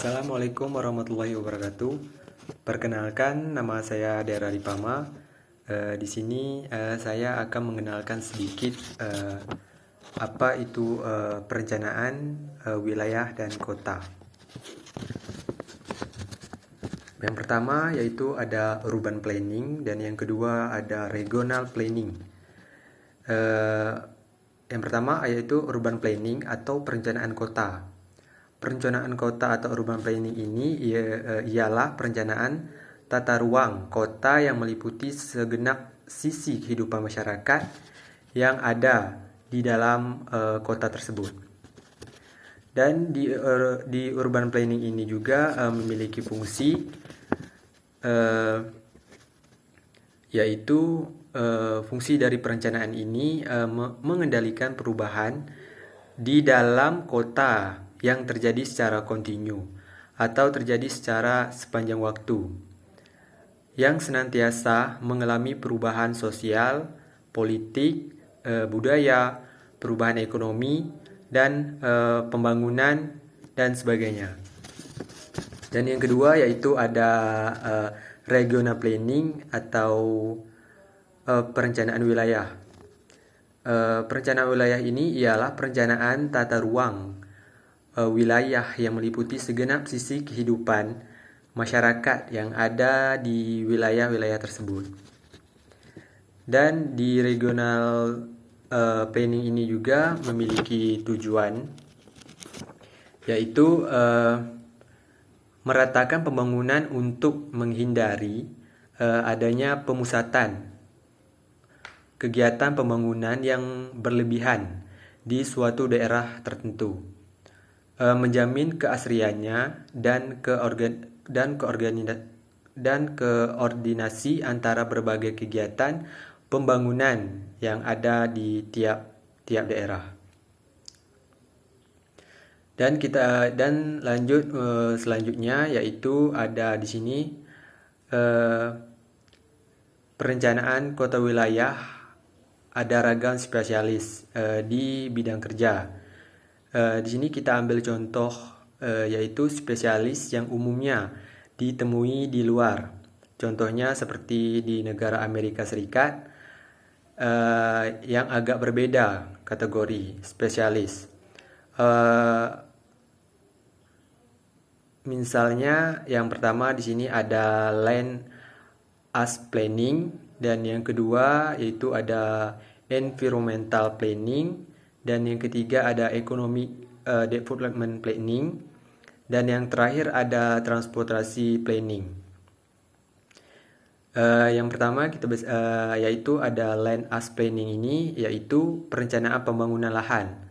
Assalamualaikum warahmatullahi wabarakatuh. Perkenalkan, nama saya Dera Dipama. Di sini saya akan mengenalkan sedikit apa itu perencanaan wilayah dan kota. Yang pertama yaitu ada urban planning dan yang kedua ada regional planning. Yang pertama yaitu urban planning atau perencanaan kota. Perencanaan kota atau urban planning ini ialah perencanaan tata ruang kota yang meliputi segenap sisi kehidupan masyarakat yang ada di dalam kota tersebut. Dan di urban planning ini juga memiliki fungsi yaitu fungsi dari perencanaan ini mengendalikan perubahan di dalam kota yang terjadi secara kontinu atau terjadi secara sepanjang waktu, yang senantiasa mengalami perubahan sosial, politik, budaya, perubahan ekonomi, dan pembangunan dan sebagainya. Dan yang kedua yaitu ada regional planning atau perencanaan wilayah. Perencanaan wilayah ini ialah perencanaan tata ruang wilayah yang meliputi segenap sisi kehidupan masyarakat yang ada di wilayah-wilayah tersebut. Dan di regional planning ini juga memiliki tujuan yaitu meratakan pembangunan untuk menghindari adanya pemusatan kegiatan pembangunan yang berlebihan di suatu daerah tertentu, menjamin keasriannya dan koordinasi antara berbagai kegiatan pembangunan yang ada di tiap daerah. Dan lanjut selanjutnya yaitu ada di sini perencanaan kota wilayah. Ada ragam spesialis di bidang kerja. Di sini kita ambil contoh yaitu spesialis yang umumnya ditemui di luar. Contohnya seperti di negara Amerika Serikat yang agak berbeda kategori spesialis. Misalnya yang pertama di sini ada land use planning dan yang kedua yaitu ada environmental planning dan yang ketiga ada economic development planning dan yang terakhir ada transportasi planning. Yang pertama yaitu ada land use planning ini yaitu perencanaan pembangunan lahan.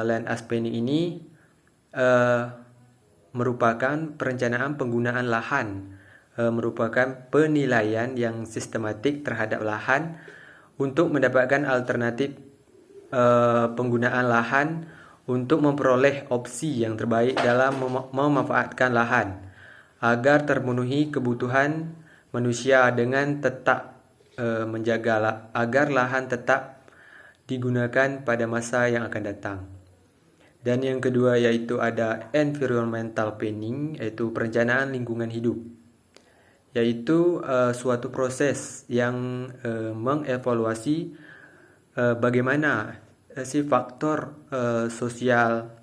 Land use planning ini merupakan perencanaan penggunaan lahan, merupakan penilaian yang sistematik terhadap lahan untuk mendapatkan alternatif penggunaan lahan untuk memperoleh opsi yang terbaik dalam memanfaatkan lahan agar terpenuhi kebutuhan manusia dengan tetap menjaga agar lahan tetap digunakan pada masa yang akan datang. Dan yang kedua yaitu ada environmental planning, yaitu perencanaan lingkungan hidup, yaitu suatu proses yang mengevaluasi bagaimana si faktor sosial,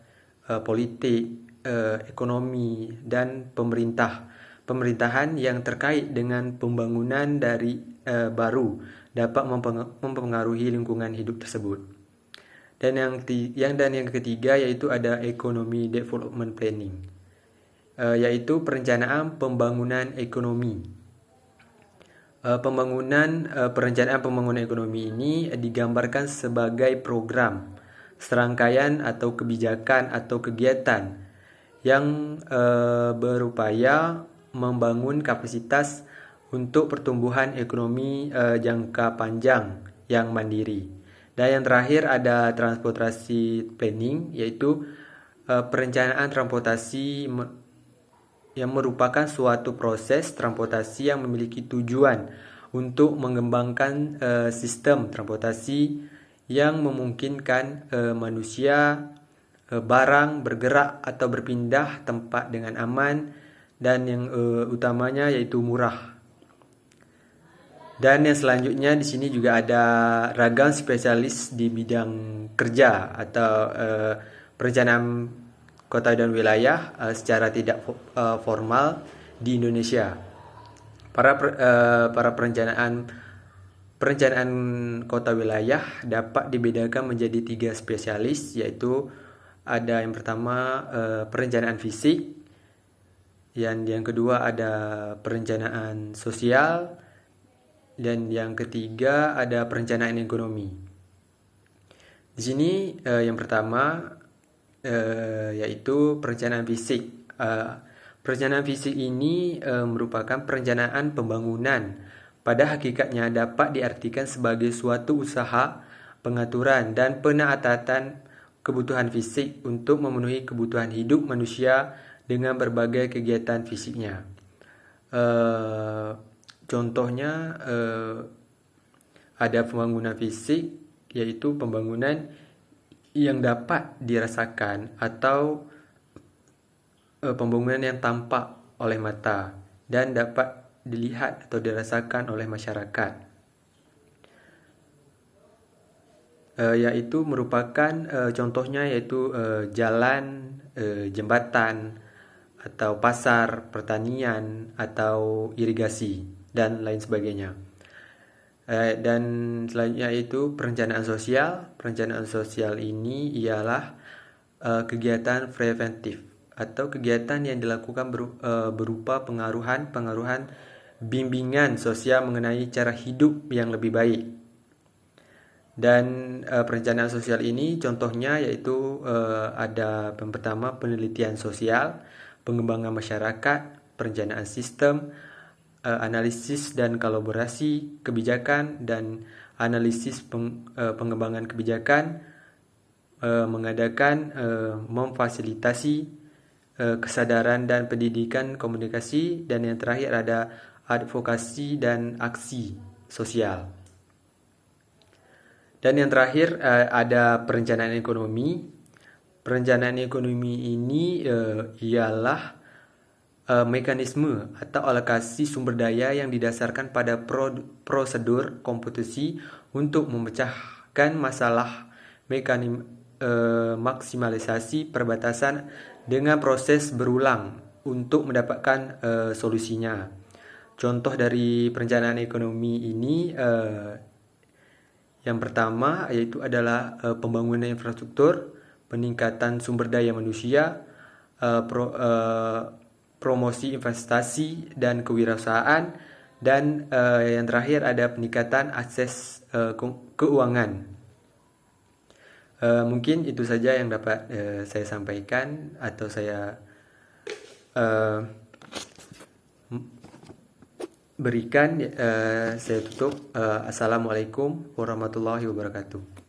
politik, ekonomi, dan pemerintahan yang terkait dengan pembangunan dari baru dapat mempengaruhi lingkungan hidup tersebut. Dan yang ketiga yaitu ada economy development planning, yaitu perencanaan pembangunan ekonomi. Perencanaan pembangunan ekonomi ini digambarkan sebagai program, serangkaian atau kebijakan atau kegiatan yang berupaya membangun kapasitas untuk pertumbuhan ekonomi jangka panjang yang mandiri. Dan yang terakhir ada transportasi planning, yaitu perencanaan transportasi yang merupakan suatu proses transportasi yang memiliki tujuan untuk mengembangkan sistem transportasi yang memungkinkan manusia barang bergerak atau berpindah tempat dengan aman, dan yang utamanya yaitu murah. Dan yang selanjutnya di sini juga ada ragam spesialis di bidang kerja atau perencanaan kota dan wilayah secara tidak formal di Indonesia. Para perencanaan kota wilayah dapat dibedakan menjadi 3 spesialis, yaitu ada yang pertama perencanaan fisik, yang kedua ada perencanaan sosial, dan yang ketiga ada perencanaan ekonomi. Di sini yang pertama yaitu perencanaan fisik. Perencanaan fisik ini merupakan perencanaan pembangunan. Pada hakikatnya dapat diartikan sebagai suatu usaha, pengaturan, dan penaatatan kebutuhan fisik untuk memenuhi kebutuhan hidup manusia dengan berbagai kegiatan fisiknya. Contohnya ada pembangunan fisik, yaitu pembangunan yang dapat dirasakan atau pembangunan yang tampak oleh mata dan dapat dilihat atau dirasakan oleh masyarakat, yaitu merupakan contohnya yaitu jalan, jembatan, atau pasar, pertanian, atau irigasi, dan lain sebagainya. Dan selanjutnya itu perencanaan sosial. Perencanaan sosial ini ialah kegiatan preventif atau kegiatan yang dilakukan berupa pengaruhan bimbingan sosial mengenai cara hidup yang lebih baik. Dan perencanaan sosial ini contohnya yaitu ada yang pertama penelitian sosial, pengembangan masyarakat, perencanaan sistem, analisis dan kolaborasi kebijakan, dan analisis pengembangan kebijakan, mengadakan memfasilitasi kesadaran dan pendidikan komunikasi, dan yang terakhir ada advokasi dan aksi sosial. Dan yang terakhir ada perencanaan ekonomi. Perencanaan ekonomi ini ialah mekanisme atau alokasi sumber daya yang didasarkan pada prosedur komputasi untuk memecahkan masalah maksimalisasi perbatasan dengan proses berulang untuk mendapatkan solusinya. Contoh dari perencanaan ekonomi ini yang pertama yaitu adalah pembangunan infrastruktur, peningkatan sumber daya manusia, promosi investasi dan kewirausahaan, dan yang terakhir ada peningkatan akses keuangan. Mungkin itu saja yang dapat saya sampaikan atau saya berikan. Saya tutup. Assalamualaikum warahmatullahi wabarakatuh.